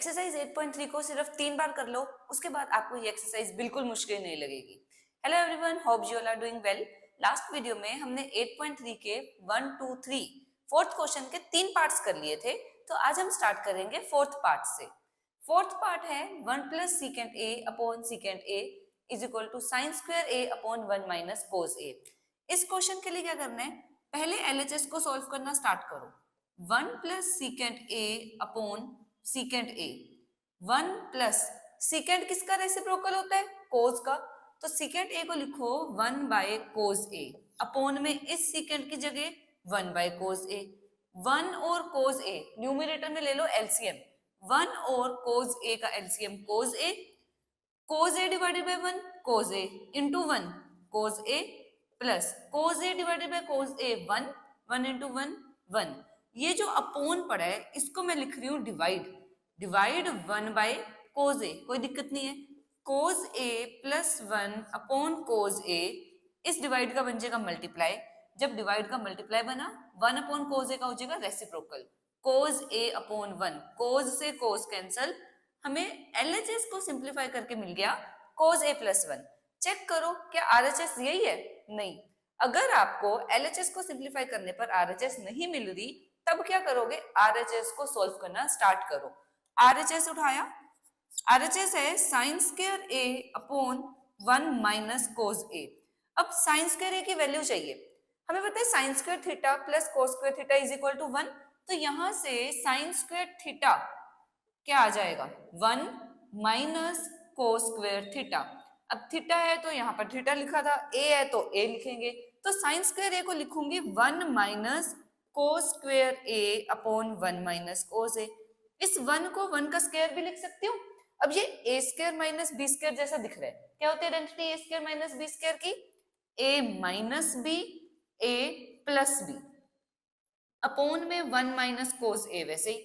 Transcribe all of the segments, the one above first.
Exercise 8.3 को सिर्फ 3 बार कर लो, उसके बाद आपको ये एक्सरसाइज बिल्कुल मुश्किल नहीं लगेगी। Hello everyone, hope you all are doing well. Last video में हमने 8.3 के 1, 2, 3 फोर्थ क्वेश्चन के 3 पार्ट्स कर लिए थे, तो आज हम स्टार्ट करेंगे फोर्थ पार्ट से। फोर्थ पार्ट है 1 plus secant A upon secant A is equal to sine square A upon 1 minus cos A. इस क्वेश्चन के लिए क्या करना है, पहले एलएचएस को सॉल्व करना स्टार्ट करो। 1 plus secant A upon secant A. 1 plus secant किसका रेसिप्रोकल होता है? कोस का। तो सीकेंट ए को लिखो 1 बाय कोस ए अपॉन में इस सीकेंट की जगह 1 बाय कोस ए। 1 और कोस ए न्यूमरेटर में ले लो एलसीएम। 1 और कोस ए का LCM cos A. Cos A divided by 1 cos A into 1 cos A plus cos A divided bye cos A 1 1 into 1 1। ये जो अपोन पड़ा है इसको मैं लिख रही हूँ डिवाइड। डिवाइड 1 बाय कोस ए, कोई दिक्कत नहीं है। Cos A plus 1 upon cos A, इस डिवाइड का बन जाएगा मल्टीप्लाई। जब डिवाइड का मल्टीप्लाई बना 1 अपॉन कोस ए का हो जाएगा रेसिप्रोकल। कोस ए अपॉन 1, कोस से कोस कैंसल, हमें एलएचएस को सिंप्लीफाई करके मिल गया कोस ए प्लस 1। चेक करो क्या आरएचएस यही है? नहीं। अगर आपको एलएचएस को सिंप्लीफाई करने पर आरएचएस नहीं मिल रही, तब क्या करोगे, आरएचएस को सॉल्व करना स्टार्ट करो। आरएचएस उठाया, आरएचएस है sine square A upon 1 minus cos A. अब साइन स्क्वायर ए की वैल्यू चाहिए, हमें पता है sine square theta plus cos square theta is equal to 1। तो यहां से साइन स्क्वायर थीटा क्या आ जाएगा, 1 माइनस कोस स्क्वायर थीटा। अब थीटा है तो यहाँ पर थीटा लिखा था, ए है तो ए लिखेंगे। तो साइन स्क्वायर ए को लिखूंगी 1 minus cos square A upon 1 minus cos A. इस 1 को 1 का स्क्वायर भी लिख सकती हूँ। अब ये A square minus B square जैसा दिख रहा है, क्या होती है identity a square minus B square की? ए माइनस बी ए प्लस बी अपॉन में 1 माइनस कोस ए। वैसे ही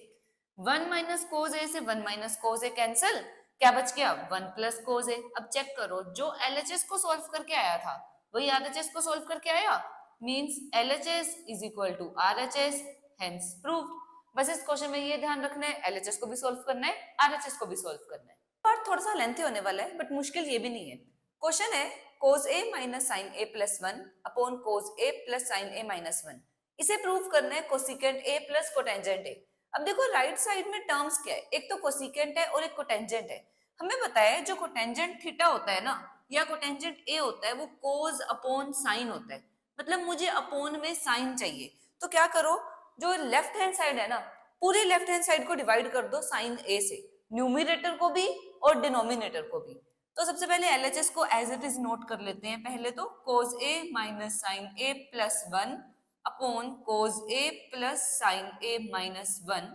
1 माइनस कोस ए से 1 माइनस कोस ए कैंसिल, क्या बच गया 1 प्लस कोस ए। अब चेक करो, जो एलएचएस को सॉल्व करके आया था वही आरएचएस को सॉल्व करके आया, means LHS is equal to RHS, hence proved. बस इस क्वेश्चन में ये ध्यान रखना है, LHS को भी सॉल्व करना है, RHS को भी सॉल्व करना है। पार्ट थोड़ा सा लेंथी होने वाला है, बट मुश्किल ये भी नहीं है। क्वेश्चन है cos A minus sine A plus 1 upon cos A plus sine A minus 1। इसे प्रूव करना है cosecant A plus cotangent A। अब देखो राइट साइड में टर्म्स क्या है, एक तो कोसिकेंट है और एक कोटेंजेंट है। हमें बताया जो कोटेंजेंट थीटा होता है ना, या कोटेंजेंट A होता है, वो कोस अपॉन साइन होता है। मतलब मुझे अपोन में साइन चाहिए, तो क्या करो, जो लेफ्ट हैंड साइड है ना, पूरी लेफ्ट हैंड साइड को डिवाइड कर दो साइन ए से, न्यूमरेटर को भी और डिनोमिनेटर को भी। तो सबसे पहले एलएचएस को एज इट इज नोट कर लेते हैं। पहले तो cos A minus sine A plus 1 upon cos A plus sine A minus 1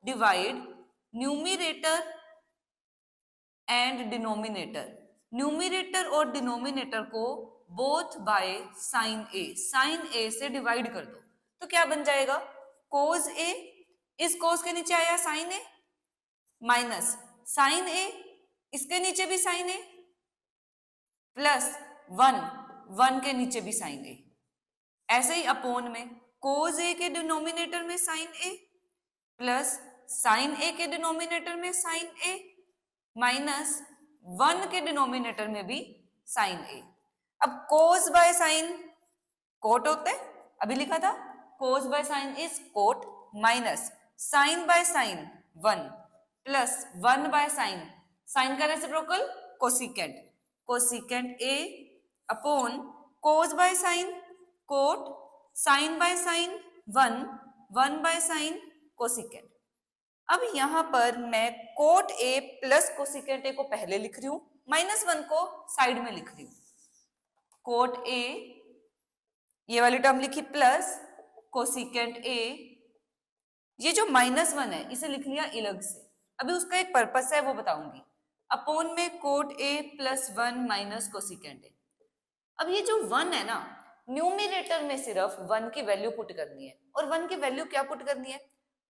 divide numerator and denominator. Numerator और डिनोमिनेटर को both by sine A, sine A से डिवाइड कर दो। तो क्या बन जाएगा, कोस ए, इस कोस के नीचे आया साइन ए माइनस साइन ए, इसके नीचे भी साइन ए प्लस 1 1 के नीचे भी साइन ए। ऐसे ही अपोन में कोस ए के डिनोमिनेटर में साइन ए प्लस साइन ए के डिनोमिनेटर में साइन ए माइनस 1 के डिनोमिनेटर में भी साइन ए। अब कोस बाय साइन कोट होता है, अभी लिखा था cos by sine is cot, minus sine by sine 1 plus 1 by sine, sine का reciprocal cosecant, cosecant A upon cos by sine cot, sine by sine 1 1 by sine cosecant. अब यहां पर मैं cot A plus cosecant A को पहले लिख रही हूं, माइनस 1 को साइड में लिख रही हूं। कोट ए, ये वाली टर्म लिखी प्लस कोसिकेंट ए, ये जो माइनस 1 है इसे लिख लिया अलग से। अभी उसका एक पर्पस है वो बताऊंगी। अपोन में cot A plus 1 minus cosecant A. अब ये जो 1 है ना, न्यूमरेटर में सिर्फ 1 की वैल्यू पुट करनी है। और 1 की वैल्यू क्या पुट करनी है,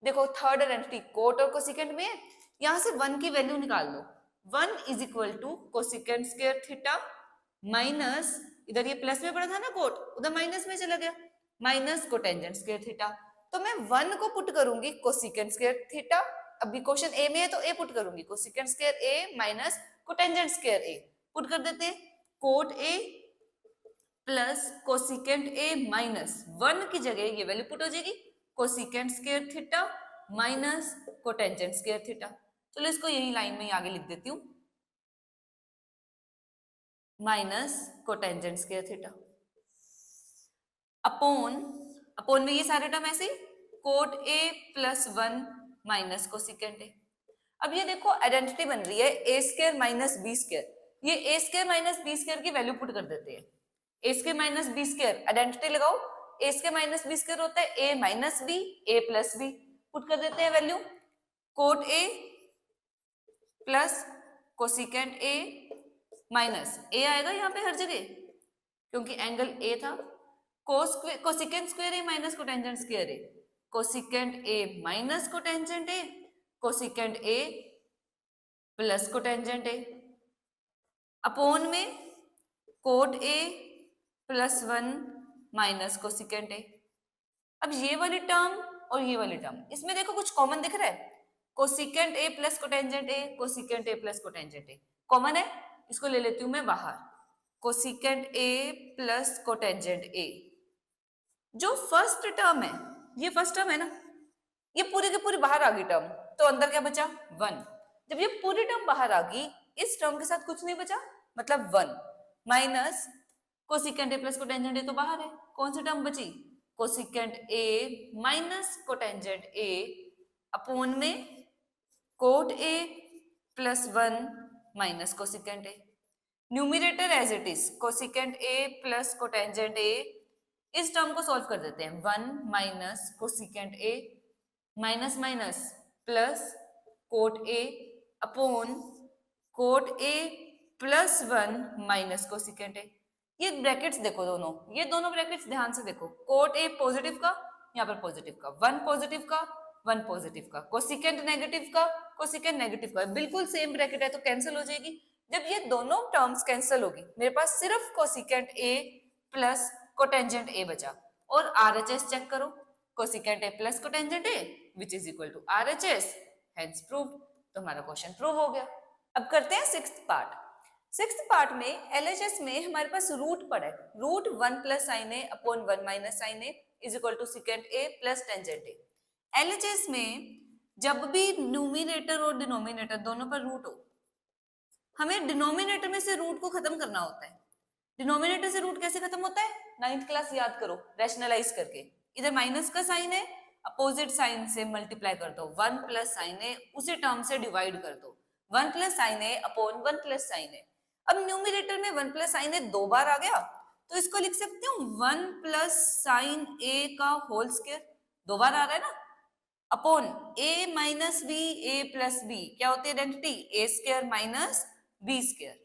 देखो थर्ड आइडेंटिटी कोट और कोसिकेंट में है, यहां से 1 की वैल्यू निकाल लो। 1 is equal to cosecant square theta minus, इधर ये प्लस में पड़ा था ना कोट, उधर माइनस में चला गया, माइनस कोटेंजेंट स्क्वायर थीटा। तो मैं 1 को पुट करूंगी कोसिकेंट स्क्वायर थीटा अभी क्वेश्चन ए में है तो ए पुट करूंगी, cosecant square A minus cotangent square A put कर देते हैं, coat A plus cosecant A minus 1 की जगह ये वैल्यू पुट हो जाएगी cosecant square theta minus cotangent square theta. चलो इसको यही लाइन में आगे लिख देती हूँ, minus cotangent square theta upon में ये सारे टर्म ऐसे coat A plus 1 minus cosecant A. अब ये देखो आइडेंटिटी बन रही है A square minus B square, ये A square minus B square की वैल्यू पुट कर देते हैं, A square minus B square identity लगाओ, A square minus B square होता है A minus B A plus B, put कर देते हैं value cot A plus cosecant A minus A आएगा यहाँ पे हर जगह क्योंकि एंगल ए था, cosecant square A minus cotangent square A, cosecant A minus cotangent A, cosecant A plus cotangent A, upon में cot A plus 1 minus cosecant A. अब ये वाली टर्म और ये वाली टर्म इसमें देखो कुछ कॉमन दिख रहा है, cosecant A plus cotangent A, cosecant A plus cotangent A common है, इसको ले लेती हूं मैं बाहर, कोसिकेंट ए प्लस कोटेंजेंट ए। जो फर्स्ट टर्म है ये फर्स्ट टर्म है ना, ये पूरी की पूरी बाहर आ गई टर्म, तो अंदर क्या बचा 1, जब ये पूरी टर्म बाहर आ गई इस टर्म के साथ कुछ नहीं बचा मतलब 1 minus cosecant A plus cotangent A तो बाहर है, कौन सी टर्म बची cosecant A minus cotangent A upon में cot A plus 1 minus cosecant A, numerator as it is cosecant A plus cotangent A, इस टर्म को सॉल्व कर देते हैं 1 minus cosecant A minus minus plus cot A upon cot A plus 1 minus cosecant A. ये brackets देखो दोनों, ये दोनों ब्रैकेट्स ध्यान से देखो, कोट ए पॉजिटिव का यहाँ पर पॉजिटिव का, 1 पॉजिटिव का 1 पॉजिटिव का, कोसिकेंट नेगेटिव का कोसिकेंट नेगेटिव का, बिल्कुल सेम ब्रैकेट है तो कैंसिल हो जाएगी। जब ये दोनों टर्म्स कैंसिल होगी मेरे पास सिर्फ cosecant A plus cotangent A बचा, और आरएचएस चेक करो, cosecant A plus cotangent A which is equal to RHS, hence proved, तो हमारा क्वेश्चन प्रूव हो गया। अब करते हैं सिक्स्थ पार्ट। सिक्स्थ पार्ट में एलएचएस में हमारे पास रूट पड़ा है, root 1 plus sine A upon 1 minus sine A is equal to secant A plus tangent A. LHS में जब भी न्यूमिनेटर और डिनोमिनेटर दोनों पर रूट हो, हमें डिनोमिनेटर में से रूट को खत्म करना होता है। डिनोमिनेटर से रूट कैसे खत्म होता है, 9th क्लास याद करो, रैशनलाइज करके, इधर माइनस का साइन है अपोजिट साइन से मल्टीप्लाई कर दो, 1 प्लस साइन ए उसी टर्म से डिवाइड कर दो, 1 plus sine A upon 1 plus sine ए। अब न्यूमिनेटर में 1 प्लस साइन ए 2 बार आ गया तो इसको लिख सकती हूँ 1 प्लस साइन ए का होल स्क्वायर, 2 बार आ रहा है ना, upon a minus B A plus b, क्या होती है identity, a square minus B square,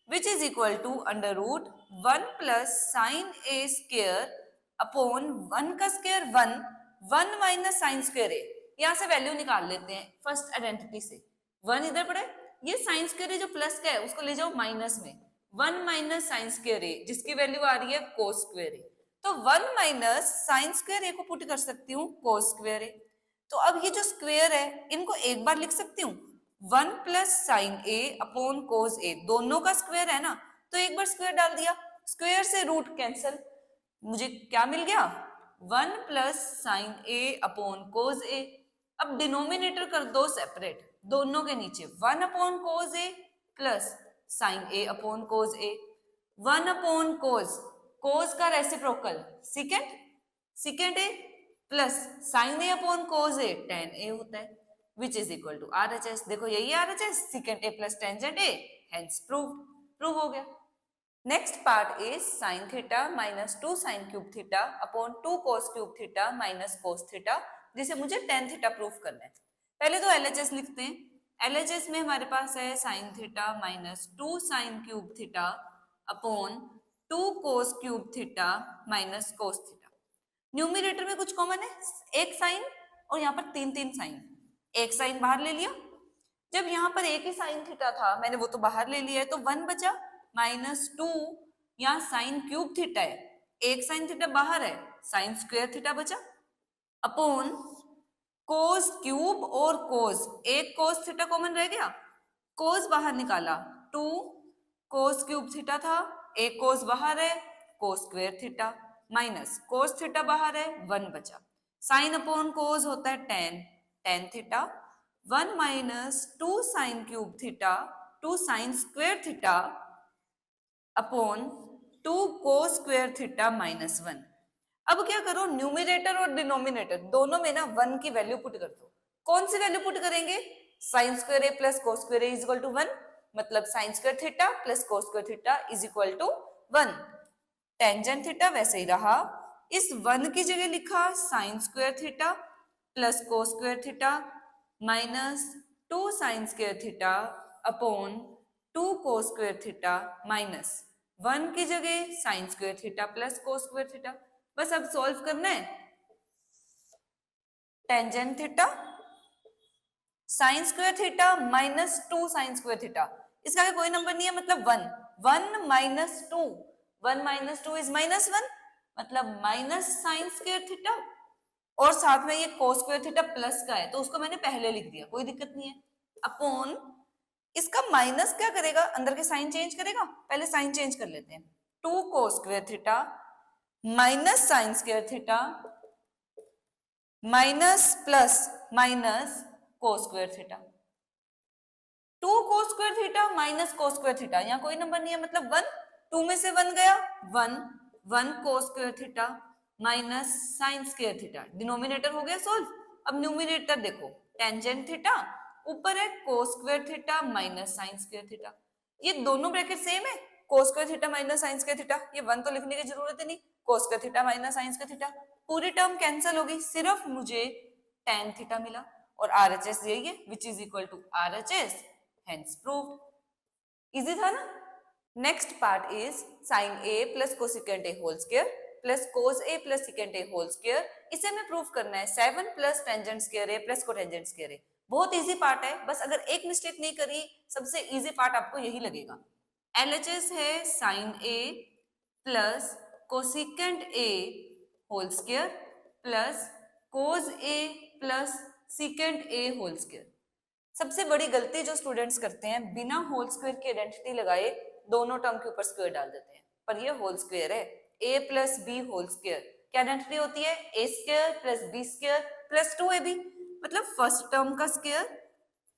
which is equal to under root 1 plus sine A square upon 1 का square 1 minus sine square A. यहाँ से value निकाल लेते हैं फर्स्ट आइडेंटिटी से, 1 इधर पड़े, ये साइन स्क्वायर जो प्लस का है उसको ले जाओ माइनस में, 1 माइनस साइन स्क्वायर ए जिसकी वैल्यू आ रही है कोस स्क्वायर ए, तो 1 माइनस साइन स्क्वायर ए को पुट कर सकती हूँ कोस स्क्वायर ए। तो अब ये जो स्क्वायर है इनको एक बार लिख सकती हूँ 1 plus sine A upon cos ए, दोनों का स्क्वायर है ना तो एक बार स्क्वायर डाल दिया, स्क्वायर से रूट कैंसिल, मुझे क्या मिल गया 1 plus sine A upon cos A. अब डिनोमिनेटर कर दो सेपरेट, दोनों के नीचे 1 upon cos A plus sine A upon cos A, 1 upon cos का reciprocal secant A plus sine A upon cos A tan A होता है, which is equal to RHS. देखो यही RHS, secant A plus tangent A, hence prove हो गया। Next part is sine theta minus 2 sine cube theta upon 2 cos cube theta minus cos theta, जिसे मुझे tan theta prove करना है। पहले तो एलएचएस लिखते हैं, एलएचएस में हमारे पास है sign theta minus 2 sine cube theta upon 2 cos cube theta minus cos theta. Numerator में कुछ कॉमन है, एक साइन और यहाँ पर 3 साइन, एक साइन बाहर ले लिया, जब यहाँ पर एक ही साइन थीटा था मैंने वो तो बाहर ले लिया है तो 1 बचा माइनस 2, यहाँ साइन क्यूब थीटा है, एक साइन थीटा बाहर है, साइन स्क्वायर थीटा बचा अपॉन कोस क्यूब और कोस, एक कोस थीटा कॉमन रह गया, कोस बाहर निकाला, 2 कोस क्यूब थीटा था, एक कोस बाहर है, कोस square theta, minus cos theta बाहर है, 1 बचा। साइन अपॉन कोस होता है tan theta, 1 minus 2 sine cube theta, 2 sine square theta upon 2 cos square theta minus 1। अब क्या करो, न्यूमिनेटर और डिनोमिनेटर दोनों में ना 1 की वैल्यू पुट कर दो। कौन सी वैल्यू पुट करेंगे? Sine square A plus cos square A is equal to 1, मतलब sine square theta plus cos square theta is equal to 1। Tangent theta वैसे ही रहा, इस 1 की जगह लिखा sine square theta plus cos square theta minus 2 sine square theta upon 2 cos square theta minus 1 की जगह sine square theta plus cos square theta. बस अब सॉल्व करना है। Tangent theta sine square theta minus 2 sine square theta, इसका कोई number नहीं है, मतलब 1, 1 माइनस 2, 1 माइनस 2 इज माइनस 1, मतलब माइनस साइन स्क्वायर थीटा, और साथ में ये कोस स्क्वायर थीटा प्लस का है तो उसको मैंने पहले लिख दिया, कोई दिक्कत नहीं है। अपॉन इसका माइनस क्या करेगा, अंदर के साइन चेंज करेगा, पहले साइन चेंज कर लेते हैं। 2 cos square theta minus sine square theta minus plus minus cos square theta, 2 cos square theta minus cos square theta, यहाँ कोई नंबर नहीं है, मतलब 1, 2 में से 1 गया, 1, 1 कोस square theta minus sine square theta, denominator हो गया सोल्व। अब न्यूमिनेटर देखो, टेंजेंट थीटा ऊपर है कोस square theta minus sine square theta, ये दोनों ब्रैकेट सेम है, कोस square theta minus sine square theta, ये 1 तो लिखने की जरूरत है नहीं, कोस square theta minus sine square theta, पूरी टर्म कैंसिल होगी, सिर्फ मुझे tan थीटा मिला, और RHS यही है, which is equal to RHS, hence proved। Easy था ना। Next part is sine a plus cosecant a whole square plus cos a plus secant a whole square, इसे हमें प्रूव करना है 7 plus tangent square a plus cotangent square a। बहुत easy part है, बस अगर एक मिस्टेक नहीं करी, सबसे इजी पार्ट आपको यही लगेगा। LHS है sine a plus cosecant a whole square plus cos a plus secant a whole square. सबसे बड़ी गलती जो स्टूडेंट्स करते हैं, बिना होल स्क्वायर की आइडेंटिटी लगाए दोनों टर्म के ऊपर स्क्वायर डाल देते हैं, पर ये होल स्क्वायर है, a plus B whole square, क्या आइडेंटिटी होती है, a square plus B square plus 2ab, मतलब फर्स्ट टर्म का स्क्वायर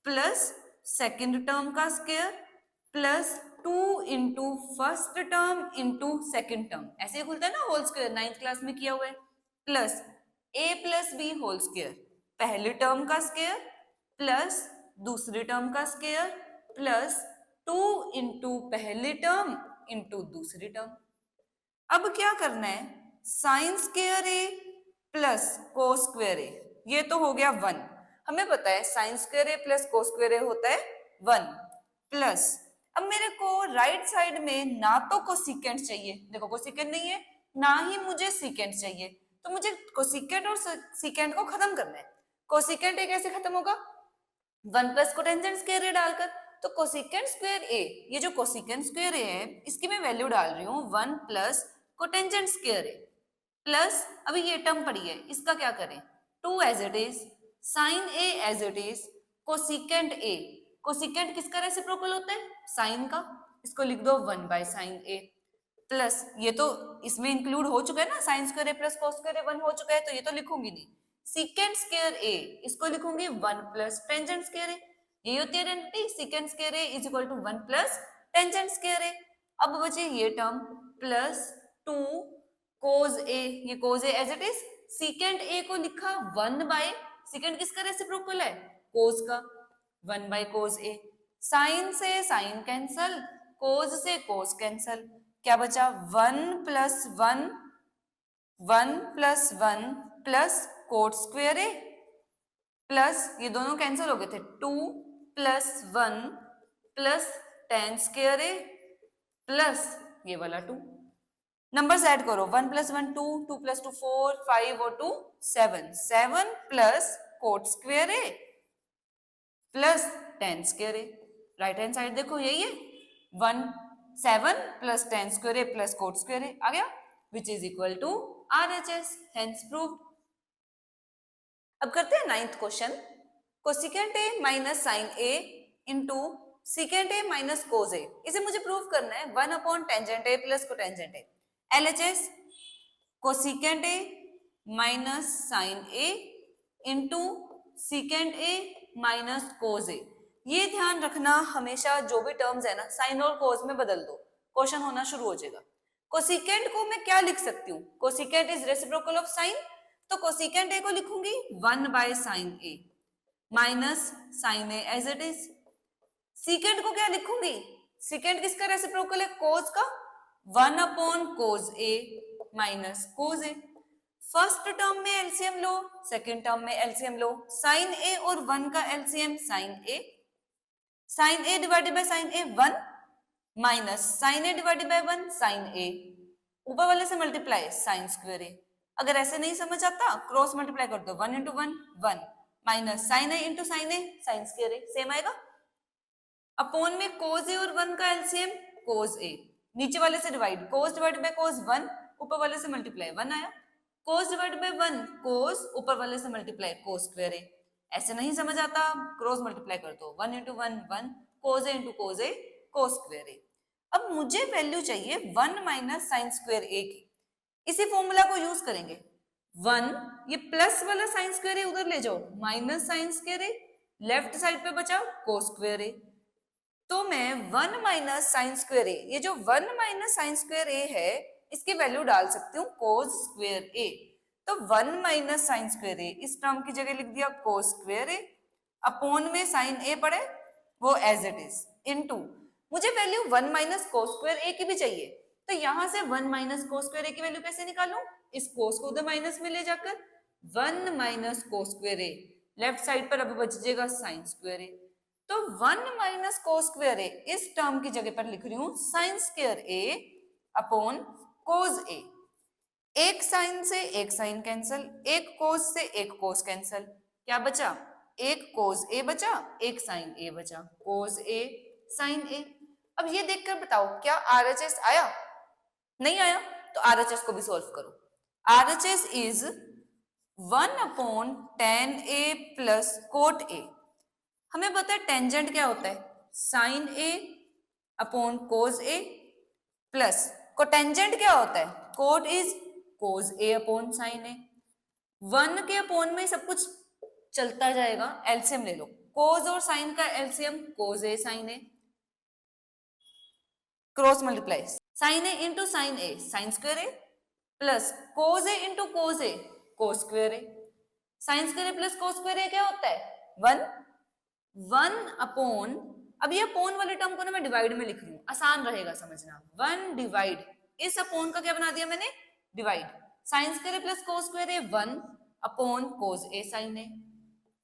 प्लस सेकंड टर्म का square plus 2 into first term into second term, ऐसे ही खुलता है ना होल स्क्वायर, 9th क्लास में किया हुआ है, plus a plus B whole square, पहले टर्म का स्क्वायर प्लस दूसरे टर्म का स्क्वायर प्लस 2 इंटू पहली टर्म इंटू दूसरी टर्म। अब क्या करना है, sine square A plus cos square A, ये तो हो गया 1, हमें पता है sine square A plus cos square A होता है 1, प्लस अब मेरे को राइट साइड में ना तो कोसेकेंट चाहिए, देखो कोसेकेंट नहीं है, ना ही मुझे सीकेंट चाहिए, तो मुझे कोसेकेंट और सीकेंट को खत्म करना है। कोसेकेंट ए कैसे खत्म होगा, 1 प्लस कोटेंजेंट स्क्वायर ए डालकर, तो कोसेकेंट स्क्वायर ए, ये जो कोसेकेंट स्क्वायर ए है इसकी मैं वैल्यू डाल रही हूँ 1 plus cotangent square A plus, अभी ये टर्म पड़ी है इसका क्या करें, 2 as it is, sine A as it is, cosecant A, cosecant किसका रेसिप्रोकल होता है, साइन का, इसको लिख दो 1 बाय साइन ए प्लस, ये तो इसमें इंक्लूड हो चुका है ना, sign square A plus cos square ए 1 हो चुका है, तो ये तो लिखूंगी नहीं, सीकेंट स्क्वायर ए, इसको लिखूंगी 1 प्लस टेंजेंट स्क्वायर ए, यही होती है identity, secant square A is equal to 1 plus tangent square A. अब बचे ये टर्म प्लस 2 कोस ए, ये cos A as it is, secant A को लिखा 1 बाय, सीकेंट किसका रेसिप्रोकल है, कोस का, 1 बाय कोस ए, साइन से साइन कैंसल, कोस से कोस कैंसल, क्या बचा 1 plus 1, 1 plus 1 plus cot square A plus, ये दोनों कैंसिल हो गए थे, 2 plus 1 plus tan square A plus ये वाला 2, नंबर्स ऐड करो, 1 प्लस 1 2, 2 प्लस 2 4, 5 और 2 7, 7 plus cot square A plus tan square A, right hand side देखो यही है, 1 7 plus tan square A plus cot square A आ गया, which is equal to RHS, hence proved। अब करते हैं 9th question. Cosecant A minus sine A into secant A minus cos A, इसे मुझे प्रूव करना है 1 upon tangent A plus cotangent A. LHS cosecant A minus sine A into secant A minus cos A. ये ध्यान रखना हमेशा, जो भी टर्म्स है ना साइन और कोज में बदल दो, क्वेश्चन होना शुरू हो जाएगा। कोसिकेंट को मैं क्या लिख सकती हूँ? Cosecant is reciprocal of sine, तो कोसिकेंट ए को लिखूंगी 1 by sine A minus sine A as it is. Secant को क्या लिखूंगी? सीकेंट किसका रेसिप्रोकल है? कोज का, 1 upon cos A minus cos A. First term में एलसीएम लो, सेकंड टर्म में एलसीएम लो। साइन ए और 1 का LCM sine A, sine A divided by sine A 1 minus sine A divided by 1 sine A, ऊपर वाले से मल्टीप्लाई साइन स्क्वायर ए। अगर ऐसे नहीं समझ आता क्रॉस मल्टीप्लाई कर दो, 1 into 1 1 minus sine A into sine A sign square A, same आएगा। अपॉन में कोज ए और 1 का एलसीएम कोज ए, नीचे वाले से डिवाइड, कोज डिवाइडेड बाय कोज 1, ऊपर वाले से मल्टीप्लाई 1 आया। कोज डिवाइडेड बाय 1 कोज, ऊपर वाले से मल्टीप्लाई कोज स्क्वायर ए। ऐसे नहीं समझ आता क्रॉस मल्टीप्लाई कर दो, 1 into 1 1 cause A into cause A cos square A. अब मुझे वैल्यू चाहिए 1 माइनस साइन स्क्वायर ए की, इसी फॉर्मूला को यूज करेंगे। 1 ये प्लस वाला साइन स्क्वायर ए उधर ले जाओ, माइनस साइन स्क्वायर ए, लेफ्ट साइड पे बचा कोस स्क्वायर ए। तो मैं 1 माइनस साइन स्क्वायर ए, ये जो 1 माइनस साइन स्क्वायर ए है इसकी वैल्यू डाल सकती हूँ कोस स्क्वायर ए। तो 1 माइनस साइन स्क्वायर ए, इस टर्म की जगह लिख दिया कोस स्क्वायर ए, अपॉन में साइन ए पड़े वो एज इट इज, इनटू मुझे value 1 minus cos square A की भी चाहिए, तो यहां से 1 माइनस कोस स्क्वायर ए की वैल्यू कैसे निकालूं? इस कोस को उधर माइनस में ले जाकर 1 माइनस कोस स्क्वायर ए, लेफ्ट साइड पर अब बच जाएगा साइन स्क्वायर ए। तो 1 माइनस कोस स्क्वायर ए, इस टर्म की जगह पर लिख रही हूं sign square A upon cos ए। एक साइन से एक साइन कैंसल, एक कोस से एक कोस कैंसल, क्या बचा? एक कोस ए बचा, एक साइन ए बचा, कोस ए साइन ए। अब ये देखकर बताओ क्या आरएचएस आया? नहीं आया, तो आरएचएस को भी सॉल्व करो। RHS is 1 upon tan A plus cot A. हमें पता है टेंजेंट क्या होता है, sine A upon cos A, plus cotangent क्या होता है, cot is cos A upon sine A. 1 के अपॉन में सब कुछ चलता जाएगा, एलसीएम ले लो, कोस और साइन का LCM cos A sine A, cross multiply sign A into sine A sign square A, plus cos A into cos A cos square A. Sign square A plus cos square ए क्या होता है? 1 upon, अब ये upon वाले term को ना मैं divide में लिख रही हूँ, आसान रहेगा समझना। 1 डिवाइड, इस अपॉन का क्या बना दिया मैंने? Divide. Sign square A plus cos square A 1 upon cos A sine ए,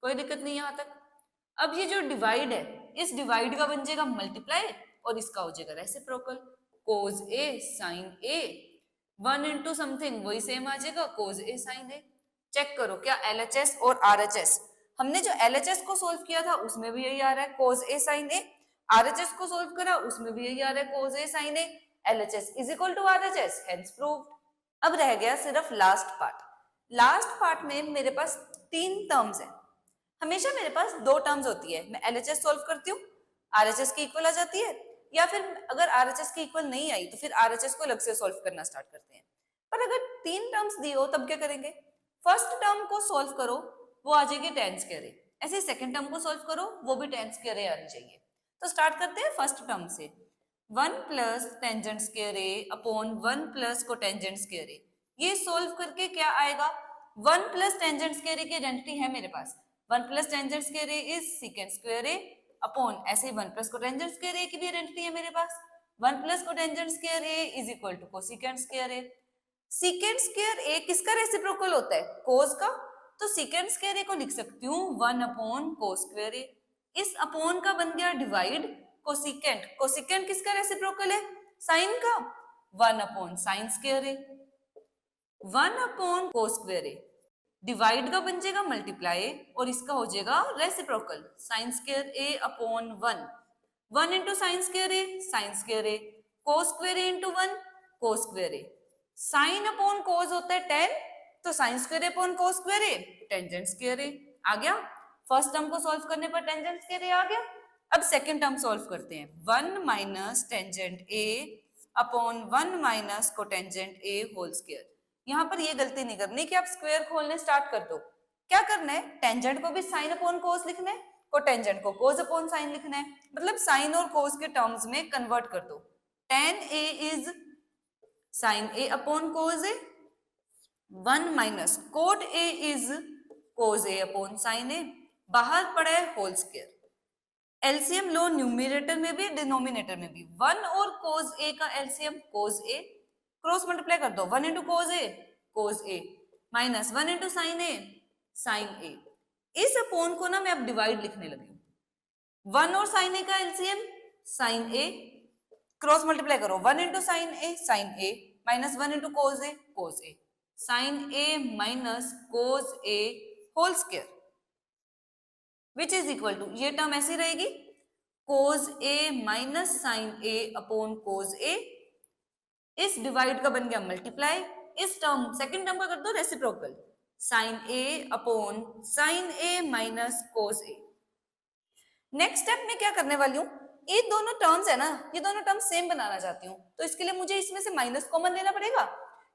कोई दिक्कत नहीं यहां तक। अब ये जो डिवाइड है, इस डिवाइड का बन जाएगा मल्टीप्लाई और इसका हो जाएगा reciprocal, cos A sine A, 1 into something वही सेम आ जाएगा कोस ए साइन ए। चेक करो क्या एलएचएस और आरएचएस, हमने जो एलएचएस को सोल्व किया था उसमें भी यही आ रहा है cos A sine A, RHS को सोल्व करा उसमें भी यही आ रहा है cos A sine A, LHS is equal to RHS, hence proved. अब रह गया सिर्फ लास्ट पार्ट। लास्ट पार्ट में मेरे पास 3 टर्म्स है, हमेशा मेरे पास 2 टर्म्स होती है, मैं एलएचएस सोल्व करती हूँ, आरएचएस की इक्वल आ जाती है, या फिर अगर आरएचएस की इक्वल नहीं आई तो फिर आरएचएस को अलग से सॉल्व करना स्टार्ट करते हैं। पर अगर 3 टर्म्स दी हो तब क्या करेंगे? फर्स्ट टर्म को सॉल्व करो वो आ जाएगी tan स्क्वायर ए, ऐसे सेकंड टर्म को सॉल्व करो वो भी tan स्क्वायर ए आनी चाहिए। तो स्टार्ट करते हैं फर्स्ट टर्म से, 1 plus tangent square A upon 1 plus cotangent square A. ये सॉल्व करके क्या आएगा? 1 प्लस टेंजेंट स्क्वायर ए की आइडेंटिटी है मेरे पास, 1 plus tangent square A is secant square A upon, ऐसे ही 1 प्लस कोटेंजेंट स्क्वायर ए की भी आइडेंटिटी है मेरे पास, 1 plus cotangent square A is equal to cosecant square A. Secant square A किसका रेसिप्रोकल होता है? कोस का, तो सीकेंट स्क्वायर ए को लिख सकती हूँ 1 अपॉन कोस स्क्वायर ए। इस अपॉन का बन गया डिवाइड कोसिकेंट, कोसिकेंट किसका रेसिप्रोकल है? साइन का, 1 अपॉन साइन स्क्वायर ए, 1 अपॉन कोस स्क्वायर ए, डिवाइड का बन जाएगा मल्टीप्लाई और इसका हो जाएगा reciprocal, sign square A upon 1, 1 into sign square A sign square A, cos square A into 1 cos square A. Sine upon कोस होता है 10, तो sign square A upon cos square A, tangent square A आ गया। First term को solve करने पर tangent square A आ गया। अब सेकंड टर्म सॉल्व करते हैं। 1 minus tangent A upon 1 minus cotangent A whole square. यहाँ पर ये गलती नहीं करनी कि आप स्क्वायर खोलने स्टार्ट कर दो। क्या करना है, टेंजेंट को भी साइन अपॉन कोस लिखना है, कोटेंजेंट को कोस अपॉन साइन लिखना है, मतलब साइन और कोस के टर्म्स में कन्वर्ट कर दो। tan a is sine A upon cos A, 1 minus cot A is cos A upon sine A, बाहर पड़ा है होल स्क्वायर। एलसीएम लो न्यूमरेटर में भी डिनोमिनेटर में भी। 1 और कोस ए का एलसीएम कोस ए, क्रॉस मल्टीप्लाई कर दो, 1 into cos A minus 1 into sine ए। इस अपॉन को ना मैं अब डिवाइड लिखने लगी हूं। 1 और साइन ए का LCM sine A, cross multiply करो, 1 into sine A minus 1 into cos A, sine A minus cos A whole square, which is equal to, ये टर्म ऐसी रहेगी, cos A minus sine A upon cos A. इस divide का बन गया multiply, इस term second term का कर दो reciprocal, sign A upon sine A minus cos A. Next step में क्या करने वाली हूँ, ये दोनों टर्म्स है ना, ये दोनों टर्म्स सेम बनाना चाहती हूँ, तो इसके लिए मुझे इसमें से माइनस कॉमन लेना पड़ेगा,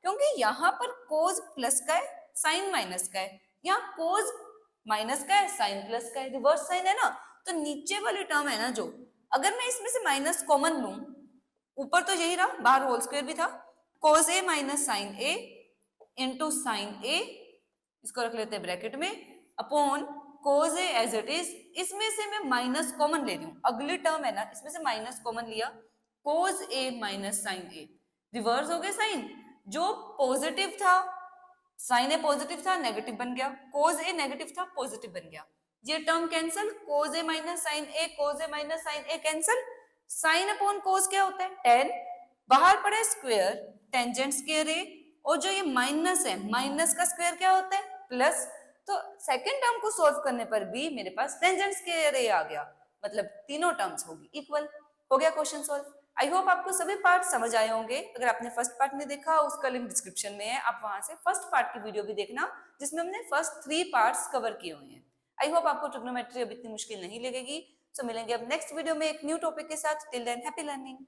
क्योंकि यहाँ पर कोस प्लस का है, साइन माइनस का है, यहाँ कोस माइनस का है, साइन प्लस का है, रिवर्स साइन है ना, तो नीचे वाली टर्म है ना जो, अगर मैं इसमें से माइनस कॉमन लूं, ऊपर तो यही रहा, बाहर होल स्क्वायर भी था, cos A minus sine A into sine A, इसको रख लेते हैं ब्रैकेट में, upon cos A as it is. इसमें से मैं माइनस कॉमन ले रही हूँ, अगली टर्म है ना, इसमें से माइनस कॉमन लिया, कोस A minus sine A, reverse हो गया साइन, जो पॉजिटिव था साइन ए पॉजिटिव था, नेगेटिव बन गया, कोस ए नेगेटिव था, पॉजिटिव बन गया, ये term cancel, cos A minus sine A, cos A minus sine A cancel, sine upon कोस क्या होता है, टेन, बाहर पड़े स्क्वायर, टेंजेंट स्क्वायर ए, और जो ये माइनस है, माइनस का स्क्वायर क्या होता है, प्लस, तो सेकंड टर्म को सॉल्व करने पर भी मेरे पास टेंजेंट स्क्वायर ए आ गया, मतलब तीनों टर्म्स होगी इक्वल। हो गया क्वेश्चन सॉल्व। आई होप आपको सभी पार्ट समझ आए होंगे। अगर आपने फर्स्ट पार्ट नहीं देखा, उसका लिंक डिस्क्रिप्शन में है, आप वहां से फर्स्ट पार्ट की वीडियो भी देखना, जिसमें हमने फर्स्ट 3 पार्ट्स कवर किए हुए हैं। आई होप आपको ट्रिग्नोमेट्री अब इतनी मुश्किल नहीं लगेगी। सो मिलेंगे अब नेक्स्ट वीडियो में एक न्यू टॉपिक के साथ। Till than happy learning.